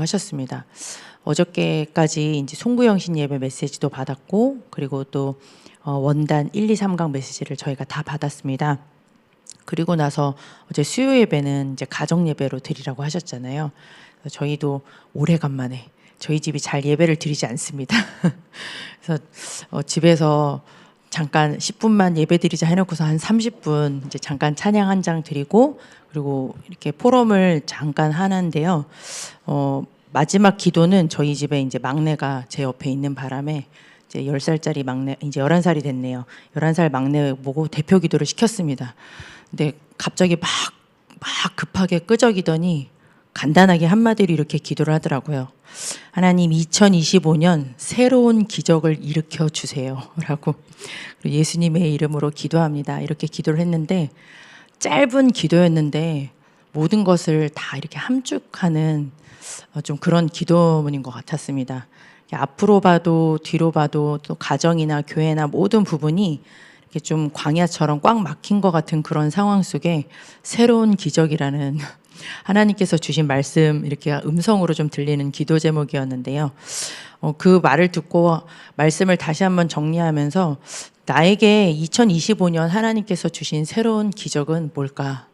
하셨습니다. 어저께까지 이제 송구영신 예배 메시지도 받았고, 그리고 또 원단 1, 2, 3강 메시지를 저희가 다 받았습니다. 그리고 나서 어제 수요 예배는 이제 가정 예배로 드리라고 하셨잖아요. 저희도 오래간만에 저희 집이 잘 예배를 드리지 않습니다. 그래서 집에서 잠깐 10분만 예배 드리자 해놓고서 한 30분 이제 잠깐 찬양 한 장 드리고, 그리고 이렇게 포럼을 잠깐 하는데요. 마지막 기도는 저희 집에 이제 막내가 제 옆에 있는 바람에 이제 10살짜리 막내, 이제 11살이 됐네요. 11살 막내 보고 대표 기도를 시켰습니다. 근데 갑자기 막 급하게 끄적이더니 간단하게 한마디로 이렇게 기도를 하더라고요. 하나님, 2025년 새로운 기적을 일으켜 주세요 라고, 예수님의 이름으로 기도합니다, 이렇게 기도를 했는데, 짧은 기도였는데 모든 것을 다 이렇게 함축하는 좀 그런 기도문인 것 같았습니다. 앞으로 봐도 뒤로 봐도 또 가정이나 교회나 모든 부분이 이렇게 좀 광야처럼 꽉 막힌 것 같은 그런 상황 속에 새로운 기적이라는 하나님께서 주신 말씀, 이렇게 음성으로 좀 들리는 기도 제목이었는데요. 그 말을 듣고 말씀을 다시 한번 정리하면서, 나에게 2025년 하나님께서 주신 새로운 기적은 뭘까?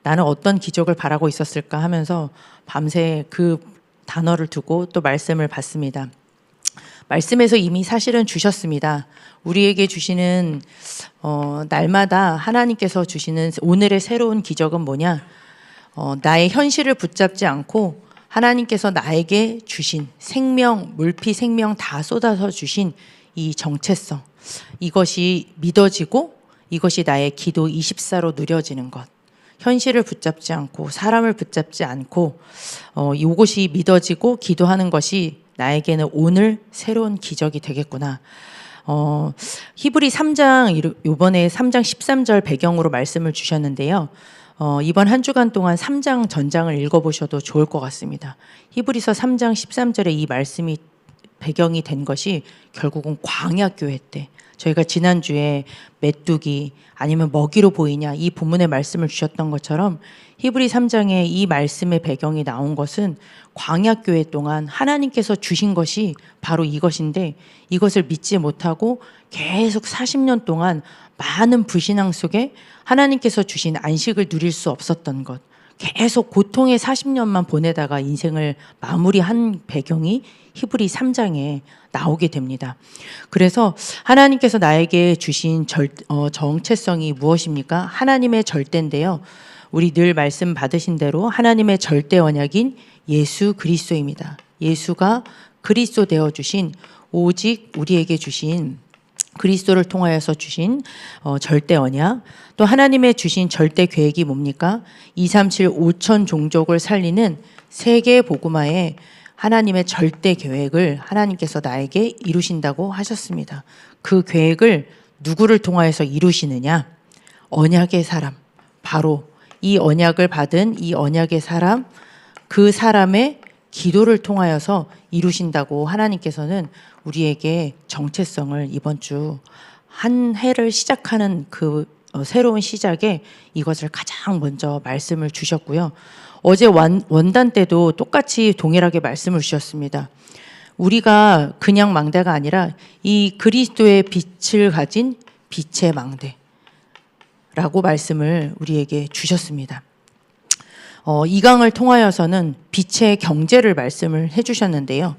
나는 어떤 기적을 바라고 있었을까 하면서 밤새 그 단어를 두고 또 말씀을 받습니다. 말씀에서 이미 사실은 주셨습니다. 우리에게 주시는 날마다 하나님께서 주시는 오늘의 새로운 기적은 뭐냐? 나의 현실을 붙잡지 않고 하나님께서 나에게 주신 생명, 물피 생명 다 쏟아서 주신 이 정체성, 이것이 믿어지고 이것이 나의 기도 24로 누려지는 것. 현실을 붙잡지 않고 사람을 붙잡지 않고 이것이 믿어지고 기도하는 것이 나에게는 오늘 새로운 기적이 되겠구나. 히브리 3장, 이번에 3장 13절 배경으로 말씀을 주셨는데요. 이번 한 주간 동안 3장 전장을 읽어보셔도 좋을 것 같습니다. 히브리서 3장 13절에 이 말씀이 배경이 된 것이 결국은 광야교회 때, 저희가 지난주에 메뚜기 아니면 먹이로 보이냐 이 본문의 말씀을 주셨던 것처럼, 히브리 3장에 이 말씀의 배경이 나온 것은 광야교회 동안 하나님께서 주신 것이 바로 이것인데, 이것을 믿지 못하고 계속 40년 동안 많은 불신앙 속에 하나님께서 주신 안식을 누릴 수 없었던 것, 계속 고통의 40년만 보내다가 인생을 마무리한 배경이 히브리 3장에 나오게 됩니다. 그래서 하나님께서 나에게 주신 정체성이 무엇입니까? 하나님의 절대인데요. 우리 늘 말씀 받으신 대로 하나님의 절대 언약인 예수 그리스도입니다. 예수가 그리스도 되어 주신, 오직 우리에게 주신 그리스도를 통하여서 주신 절대 언약, 또 하나님의 주신 절대 계획이 뭡니까? 237 5천 종족을 살리는 세계 복음화의 하나님의 절대 계획을 하나님께서 나에게 이루신다고 하셨습니다. 그 계획을 누구를 통하여서 이루시느냐? 언약의 사람, 바로 이 언약을 받은 이 언약의 사람, 그 사람의 기도를 통하여서 이루신다고 하나님께서는 우리에게 정체성을 이번 주 한 해를 시작하는 그 새로운 시작에 이것을 가장 먼저 말씀을 주셨고요. 어제 원단 때도 똑같이 동일하게 말씀을 주셨습니다. 우리가 그냥 망대가 아니라 이 그리스도의 빛을 가진 빛의 망대라고 말씀을 우리에게 주셨습니다. 이 강을 통하여서는 빛의 경제를 말씀을 해주셨는데요.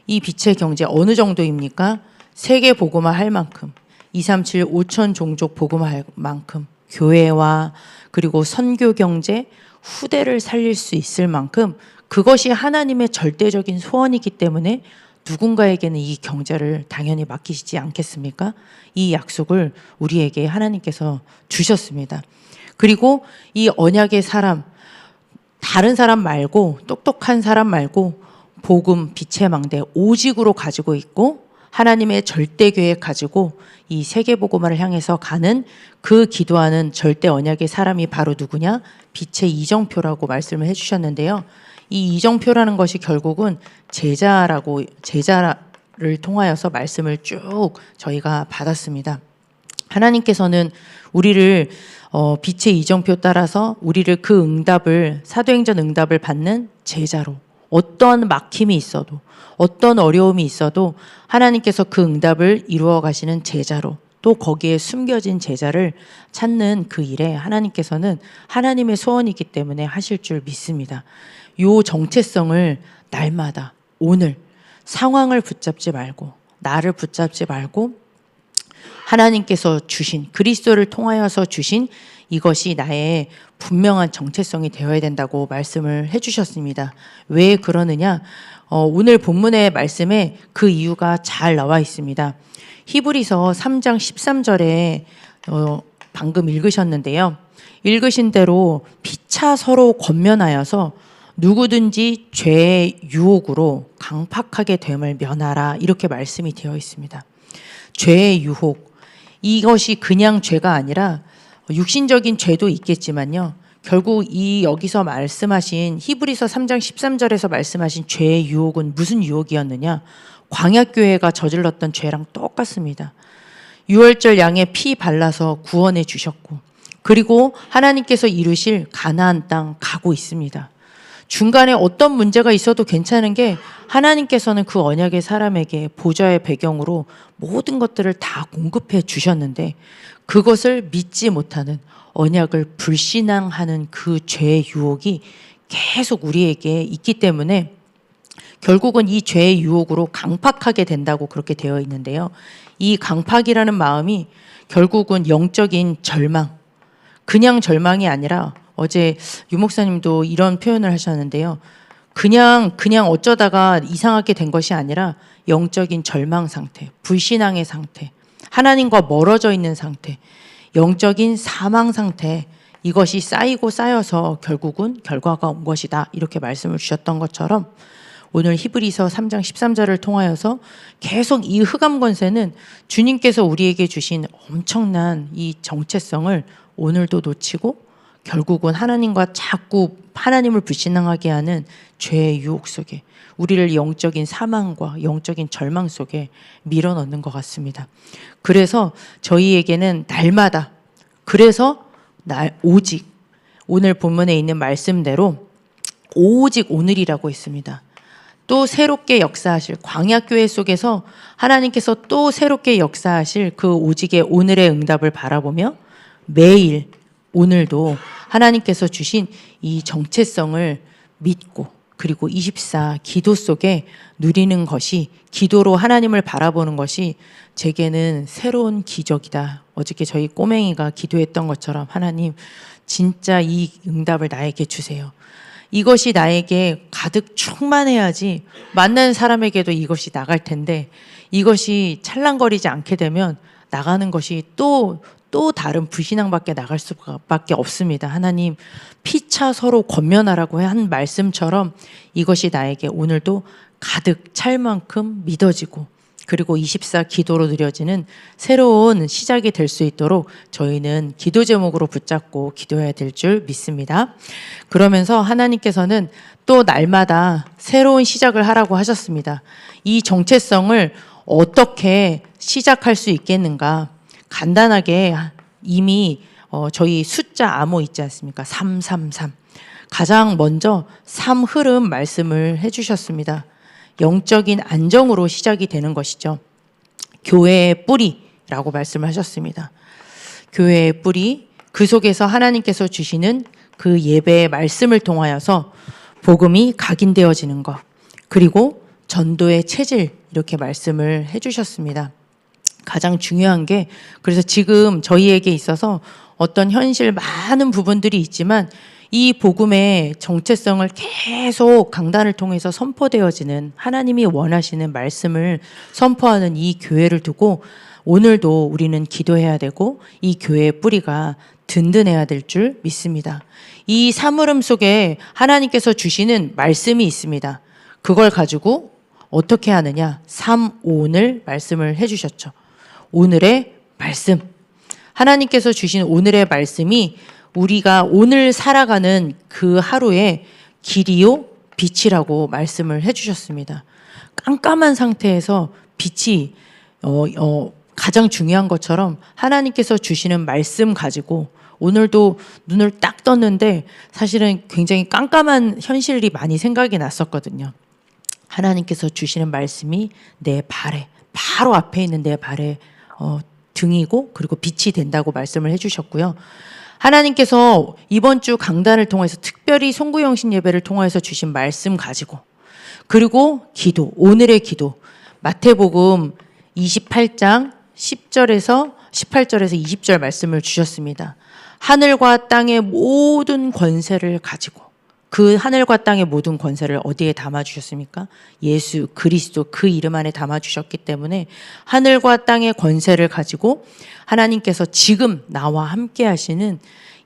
이 빛의 경제 어느 정도입니까? 세계 복음화 할 만큼, 237 5천 종족 복음화 할 만큼, 교회와 그리고 선교 경제, 후대를 살릴 수 있을 만큼, 그것이 하나님의 절대적인 소원이기 때문에 누군가에게는 이 경제를 당연히 맡기시지 않겠습니까? 이 약속을 우리에게 하나님께서 주셨습니다. 그리고 이 언약의 사람, 다른 사람 말고, 똑똑한 사람 말고 복음, 빛의 망대 오직으로 가지고 있고 하나님의 절대 계획 가지고 이 세계 복음화를 향해서 가는, 그 기도하는 절대 언약의 사람이 바로 누구냐? 빛의 이정표라고 말씀을 해주셨는데요. 이 이정표라는 것이 결국은 제자를 통하여서 말씀을 쭉 저희가 받았습니다. 하나님께서는 우리를 빛의 이정표 따라서 우리를 그 응답을, 사도행전 응답을 받는 제자로, 어떠한 막힘이 있어도 어떤 어려움이 있어도 하나님께서 그 응답을 이루어 가시는 제자로 또 거기에 숨겨진 제자를 찾는 그 일에 하나님께서는 하나님의 소원이기 때문에 하실 줄 믿습니다. 요 정체성을 날마다 오늘 상황을 붙잡지 말고 나를 붙잡지 말고 하나님께서 주신 그리스도를 통하여서 주신 이것이 나의 분명한 정체성이 되어야 된다고 말씀을 해주셨습니다. 왜 그러느냐? 오늘 본문의 말씀에 그 이유가 잘 나와 있습니다. 히브리서 3장 13절에 방금 읽으셨는데요. 읽으신 대로 피차 서로 권면하여서 누구든지 죄의 유혹으로 강팍하게 됨을 면하라 이렇게 말씀이 되어 있습니다. 죄의 유혹, 이것이 그냥 죄가 아니라 육신적인 죄도 있겠지만요. 결국 이 여기서 말씀하신 히브리서 3장 13절에서 말씀하신 죄의 유혹은 무슨 유혹이었느냐? 광야교회가 저질렀던 죄랑 똑같습니다. 유월절 양에 피 발라서 구원해 주셨고 그리고 하나님께서 이루실 가나안 땅 가고 있습니다. 중간에 어떤 문제가 있어도 괜찮은 게 하나님께서는 그 언약의 사람에게 보좌의 배경으로 모든 것들을 다 공급해 주셨는데 그것을 믿지 못하는 언약을 불신앙하는 그 죄의 유혹이 계속 우리에게 있기 때문에 결국은 이 죄의 유혹으로 강팍하게 된다고 그렇게 되어 있는데요. 이 강팍이라는 마음이 결국은 영적인 절망, 그냥 절망이 아니라 어제 유 목사님도 이런 표현을 하셨는데요. 그냥 어쩌다가 이상하게 된 것이 아니라 영적인 절망 상태, 불신앙의 상태, 하나님과 멀어져 있는 상태, 영적인 사망 상태, 이것이 쌓이고 쌓여서 결국은 결과가 온 것이다. 이렇게 말씀을 주셨던 것처럼 오늘 히브리서 3장 13절을 통하여서 계속 이 흑암 권세는 주님께서 우리에게 주신 엄청난 이 정체성을 오늘도 놓치고 결국은 하나님과 자꾸 하나님을 불신앙하게 하는 죄의 유혹 속에 우리를 영적인 사망과 영적인 절망 속에 밀어넣는 것 같습니다. 그래서 저희에게는 날마다 오직 오늘 본문에 있는 말씀대로 오직 오늘이라고 있습니다. 또 새롭게 역사하실 광야교회 속에서 하나님께서 또 새롭게 역사하실 그 오직의 오늘의 응답을 바라보며 매일 오늘도 하나님께서 주신 이 정체성을 믿고 그리고 24 기도 속에 누리는 것이 기도로 하나님을 바라보는 것이 제게는 새로운 기적이다. 어저께 저희 꼬맹이가 기도했던 것처럼 하나님 진짜 이 응답을 나에게 주세요. 이것이 나에게 가득 충만해야지 만나는 사람에게도 이것이 나갈 텐데 이것이 찰랑거리지 않게 되면 나가는 것이 또 다른 불신앙밖에 나갈 수밖에 없습니다. 하나님 피차 서로 권면하라고 한 말씀처럼 이것이 나에게 오늘도 가득 찰 만큼 믿어지고 그리고 24 기도로 누려지는 새로운 시작이 될 수 있도록 저희는 기도 제목으로 붙잡고 기도해야 될 줄 믿습니다. 그러면서 하나님께서는 또 날마다 새로운 시작을 하라고 하셨습니다. 이 정체성을 어떻게 시작할 수 있겠는가? 간단하게 이미 저희 숫자 암호 있지 않습니까? 333. 가장 먼저 3 흐름 말씀을 해주셨습니다. 영적인 안정으로 시작이 되는 것이죠. 교회의 뿌리라고 말씀을 하셨습니다. 교회의 뿌리, 그 속에서 하나님께서 주시는 그 예배의 말씀을 통하여서 복음이 각인되어지는 것, 그리고 전도의 체질 이렇게 말씀을 해주셨습니다. 가장 중요한 게 그래서 지금 저희에게 있어서 어떤 현실 많은 부분들이 있지만 이 복음의 정체성을 계속 강단을 통해서 선포되어지는 하나님이 원하시는 말씀을 선포하는 이 교회를 두고 오늘도 우리는 기도해야 되고 이 교회의 뿌리가 든든해야 될 줄 믿습니다. 이 사물음 속에 하나님께서 주시는 말씀이 있습니다. 그걸 가지고 어떻게 하느냐? 3오늘 말씀을 해주셨죠. 오늘의 말씀. 하나님께서 주신 오늘의 말씀이 우리가 오늘 살아가는 그 하루의 길이요 빛이라고 말씀을 해주셨습니다. 깜깜한 상태에서 빛이 가장 중요한 것처럼 하나님께서 주시는 말씀 가지고 오늘도 눈을 딱 떴는데 사실은 굉장히 깜깜한 현실이 많이 생각이 났었거든요. 하나님께서 주시는 말씀이 내 발에, 바로 앞에 있는 내 발에 등이고 그리고 빛이 된다고 말씀을 해주셨고요. 하나님께서 이번 주 강단을 통해서 특별히 송구영신 예배를 통해서 주신 말씀 가지고, 그리고 기도, 오늘의 기도, 마태복음 28장 10절에서 18절에서 20절 말씀을 주셨습니다. 하늘과 땅의 모든 권세를 가지고, 그 하늘과 땅의 모든 권세를 어디에 담아주셨습니까? 예수 그리스도 그 이름 안에 담아주셨기 때문에 하늘과 땅의 권세를 가지고 하나님께서 지금 나와 함께 하시는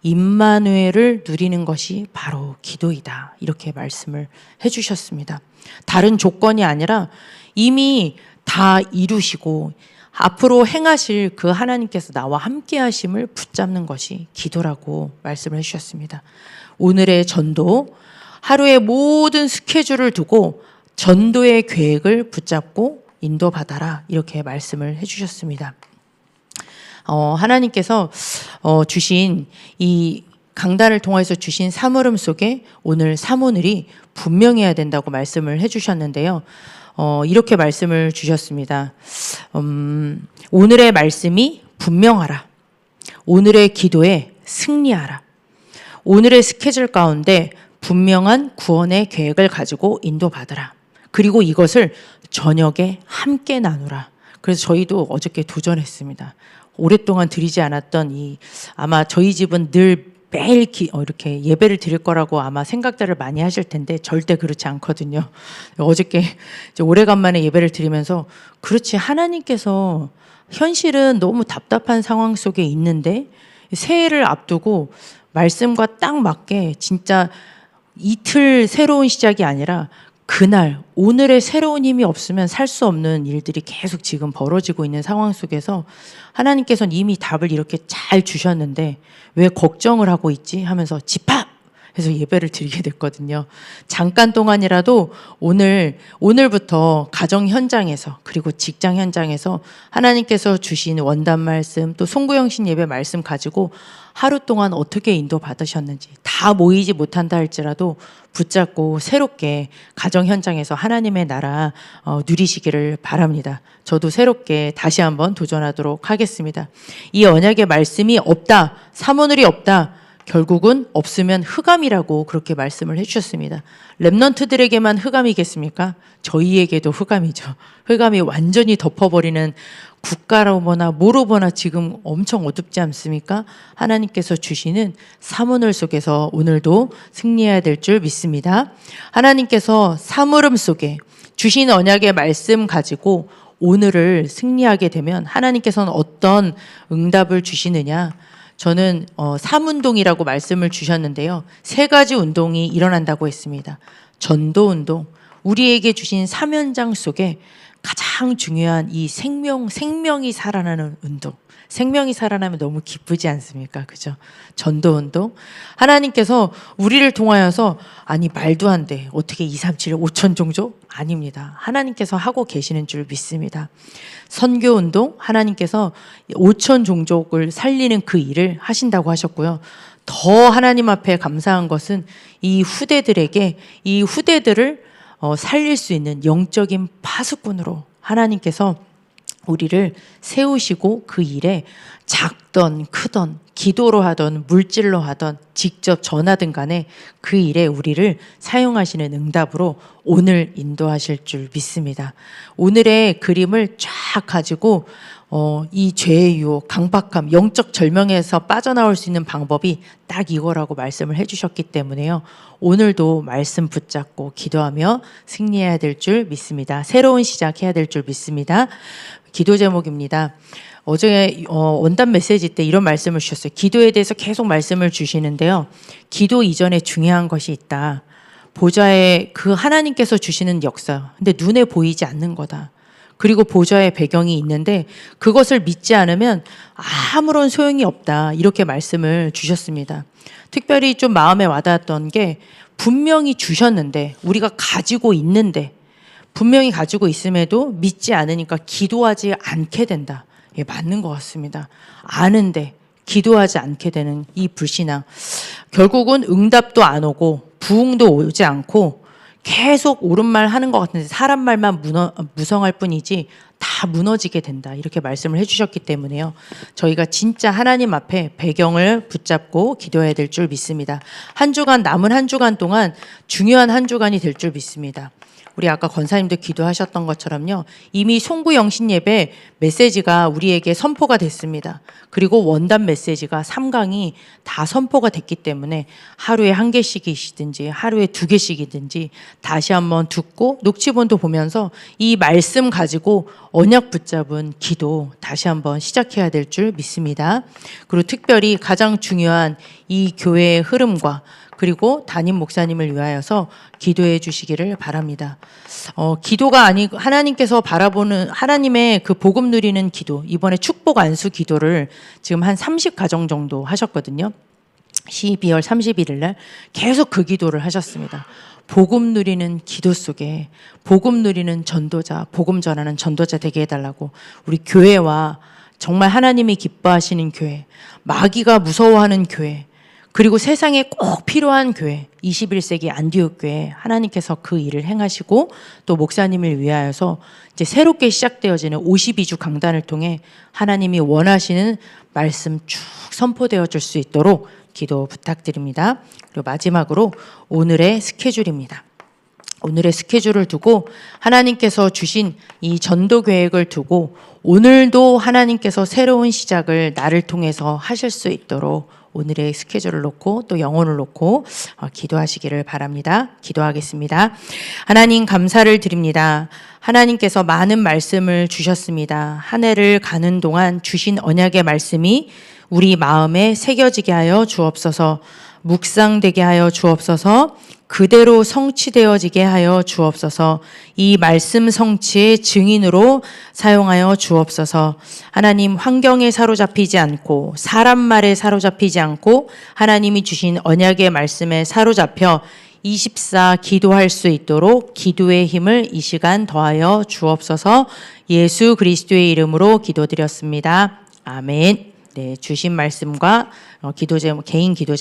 임마누엘을 누리는 것이 바로 기도이다. 이렇게 말씀을 해주셨습니다. 다른 조건이 아니라 이미 다 이루시고 앞으로 행하실 그 하나님께서 나와 함께 하심을 붙잡는 것이 기도라고 말씀을 해주셨습니다. 오늘의 전도, 하루의 모든 스케줄을 두고 전도의 계획을 붙잡고 인도받아라. 이렇게 말씀을 해주셨습니다. 하나님께서 주신 이 강단을 통해서 주신 사물음 속에 오늘 사모늘이 분명해야 된다고 말씀을 해주셨는데요. 이렇게 말씀을 주셨습니다. 오늘의 말씀이 분명하라. 오늘의 기도에 승리하라. 오늘의 스케줄 가운데 분명한 구원의 계획을 가지고 인도받으라. 그리고 이것을 저녁에 함께 나누라. 그래서 저희도 어저께 도전했습니다. 오랫동안 드리지 않았던 아마 저희 집은 늘 매일 이렇게 예배를 드릴 거라고 아마 생각들을 많이 하실 텐데 절대 그렇지 않거든요. 어저께 오래간만에 예배를 드리면서 그렇지, 하나님께서 현실은 너무 답답한 상황 속에 있는데 새해를 앞두고 말씀과 딱 맞게 진짜 이틀 새로운 시작이 아니라 그날 오늘의 새로운 힘이 없으면 살 수 없는 일들이 계속 지금 벌어지고 있는 상황 속에서 하나님께서는 이미 답을 이렇게 잘 주셨는데 왜 걱정을 하고 있지 하면서 집합! 해서 예배를 드리게 됐거든요. 잠깐 동안이라도 오늘부터 가정 현장에서 그리고 직장 현장에서 하나님께서 주신 원단 말씀 또 송구영신 예배 말씀 가지고 하루 동안 어떻게 인도 받으셨는지 다 모이지 못한다 할지라도 붙잡고 새롭게 가정 현장에서 하나님의 나라 누리시기를 바랍니다. 저도 새롭게 다시 한번 도전하도록 하겠습니다. 이 언약의 말씀이 없다, 사모늘이 없다, 결국은 없으면 흑암이라고 그렇게 말씀을 해주셨습니다. 렘넌트들에게만 흑암이겠습니까? 저희에게도 흑암이죠. 흑암이 완전히 덮어버리는 국가로 보나 뭐로 보나 지금 엄청 어둡지 않습니까? 하나님께서 주시는 사모늘 속에서 오늘도 승리해야 될 줄 믿습니다. 하나님께서 사물음 속에 주신 언약의 말씀 가지고 오늘을 승리하게 되면 하나님께서는 어떤 응답을 주시느냐? 저는 삼운동이라고 말씀을 주셨는데요. 3가지 운동이 일어난다고 했습니다. 전도운동, 우리에게 주신 사면장 속에 가장 중요한 이 생명이 살아나는 운동. 생명이 살아나면 너무 기쁘지 않습니까? 그죠? 전도운동. 하나님께서 우리를 통하여서 아니 말도 안 돼. 어떻게 2, 3, 7, 5천 종족? 아닙니다. 하나님께서 하고 계시는 줄 믿습니다. 선교운동. 하나님께서 5천 종족을 살리는 그 일을 하신다고 하셨고요. 더 하나님 앞에 감사한 것은 이 후대들을 살릴 수 있는 영적인 파수꾼으로 하나님께서 우리를 세우시고 그 일에 작던 크던 기도로 하던 물질로 하던 직접 전하든 간에 그 일에 우리를 사용하시는 응답으로 오늘 인도하실 줄 믿습니다. 오늘의 그림을 쫙 가지고 이 죄의 유혹, 강박함, 영적 절명에서 빠져나올 수 있는 방법이 딱 이거라고 말씀을 해주셨기 때문에요. 오늘도 말씀 붙잡고 기도하며 승리해야 될 줄 믿습니다. 새로운 시작해야 될 줄 믿습니다. 기도 제목입니다. 어제 원단 메시지 때 이런 말씀을 주셨어요. 기도에 대해서 계속 말씀을 주시는데요. 기도 이전에 중요한 것이 있다. 보좌에 그 하나님께서 주시는 역사. 근데 눈에 보이지 않는 거다. 그리고 보좌의 배경이 있는데 그것을 믿지 않으면 아무런 소용이 없다. 이렇게 말씀을 주셨습니다. 특별히 좀 마음에 와닿았던 게 분명히 주셨는데 우리가 가지고 있는데 분명히 가지고 있음에도 믿지 않으니까 기도하지 않게 된다. 예, 맞는 것 같습니다. 아는데 기도하지 않게 되는 이 불신앙. 결국은 응답도 안 오고 부흥도 오지 않고 계속 옳은 말 하는 것 같은데 사람 말만 무성할 뿐이지 다 무너지게 된다. 이렇게 말씀을 해주셨기 때문에요. 저희가 진짜 하나님 앞에 배경을 붙잡고 기도해야 될 줄 믿습니다. 한 주간, 남은 한 주간 동안 중요한 한 주간이 될 줄 믿습니다. 우리 아까 권사님도 기도하셨던 것처럼요. 이미 송구영신 예배 메시지가 우리에게 선포가 됐습니다. 그리고 원단 메시지가 3강이 다 선포가 됐기 때문에 하루에 1개씩이시든지 하루에 2개씩이든지 다시 한번 듣고 녹취본도 보면서 이 말씀 가지고 언약 붙잡은 기도 다시 한번 시작해야 될 줄 믿습니다. 그리고 특별히 가장 중요한 이 교회의 흐름과 그리고 담임 목사님을 위하여서 기도해 주시기를 바랍니다. 기도가 아니고 하나님께서 바라보는 하나님의 그 복음 누리는 기도, 이번에 축복 안수 기도를 지금 한 30가정 정도 하셨거든요. 12월 31일 날 계속 그 기도를 하셨습니다. 복음 누리는 기도 속에 복음 누리는 전도자, 복음 전하는 전도자 되게 해달라고 우리 교회와 정말 하나님이 기뻐하시는 교회, 마귀가 무서워하는 교회, 그리고 세상에 꼭 필요한 교회, 21세기 안디옥 교회 하나님께서 그 일을 행하시고 또 목사님을 위하여서 이제 새롭게 시작되어지는 52주 강단을 통해 하나님이 원하시는 말씀 쭉 선포되어질 수 있도록 기도 부탁드립니다. 그리고 마지막으로 오늘의 스케줄입니다. 오늘의 스케줄을 두고 하나님께서 주신 이 전도 계획을 두고 오늘도 하나님께서 새로운 시작을 나를 통해서 하실 수 있도록 오늘의 스케줄을 놓고 또 영혼을 놓고 기도하시기를 바랍니다. 기도하겠습니다. 하나님 감사를 드립니다. 하나님께서 많은 말씀을 주셨습니다. 한 해를 가는 동안 주신 언약의 말씀이 우리 마음에 새겨지게 하여 주옵소서. 묵상되게 하여 주옵소서. 그대로 성취되어지게 하여 주옵소서. 이 말씀 성취의 증인으로 사용하여 주옵소서. 하나님 환경에 사로잡히지 않고 사람 말에 사로잡히지 않고 하나님이 주신 언약의 말씀에 사로잡혀 24 기도할 수 있도록 기도의 힘을 이 시간 더하여 주옵소서. 예수 그리스도의 이름으로 기도드렸습니다. 아멘. 네, 주신 말씀과 기도 제목, 개인 기도 제목